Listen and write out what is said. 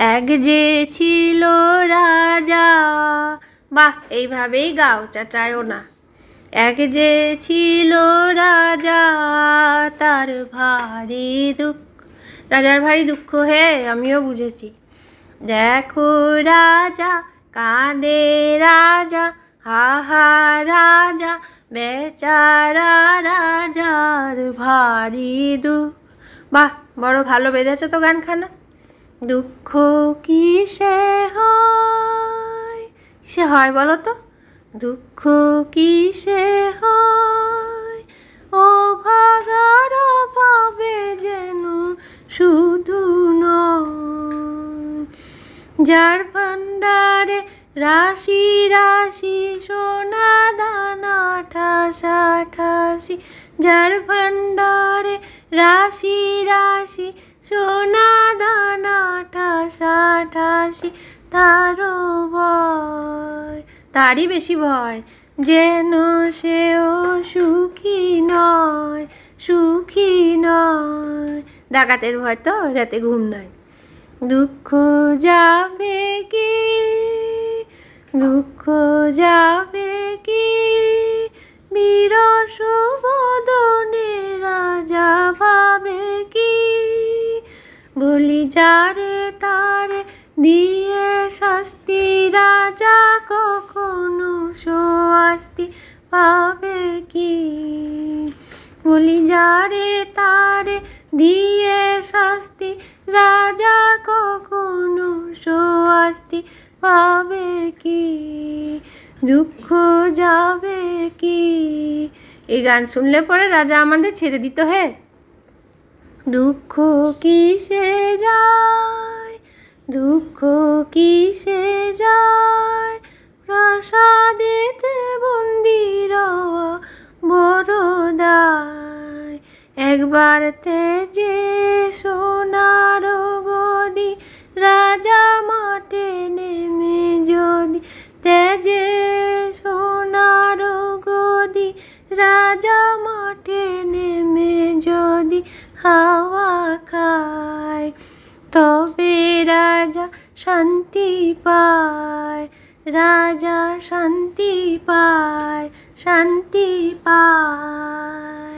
এক যে ছিল রাজা। বাহ, এইভাবেই গাও, চাচায়ও না। এক যে ছিল রাজা, তার ভারী দুঃখ। রাজার ভারী দুঃখ, হে আমিও বুঝেছি। দেখো রাজা কাঁদে, রাজা হাহা রাজা, বেচারা রাজার ভারী দুঃখ। বাহ, বড় ভালো বেঁধেছে তো গানখানা। দুঃখ কিসে হয়, কিসে হয় বলো তো? দুঃখ কিসে হয়, ও ভাগার পাবে যেন শুধু নয়। যার ভাণ্ডারে রাশি রাশি সোনা দানা ঠাসা ঠাসি, যার ভাণ্ডারে রাশি রাশি সোনা দানা ঠাসা ঠাসি, তারও ভয়, তারই বেশি ভয় যেন সেও সুখী নয়, সুখী নয়। ডাকাতের ভয় তো, রাতে ঘুম নয়। দুঃখ যাবে কি, দুঃখ যাবে কি, বিরস বদনে রাজা ভাবে কি। বলি যারে তারে দিয়ে শাস্তি, রাজা কখনো শাস্তি পাবে কি। বলি যারে তারে দিয়ে শাস্তি, রাজা কখনো শাস্তি পাবে কি। দুঃখ যাবে কি। এই গান শুনলে পরে রাজা আমাদের ছেড়ে দিত হে। দুঃখ কিসে যায়, দুঃখ কিসে যায়, প্রাসাদেতে বন্দি রওয়া বড় দায়। একবার তেজে সোনার গদি, রাজা মাঠে নেমে যদি, তেজে সোনার গদি, রাজা মাঠে নেমে যদি হাওয়া খায়, তবে রাজা শান্তি পায়, রাজা শান্তি পায়, শান্তি পায়।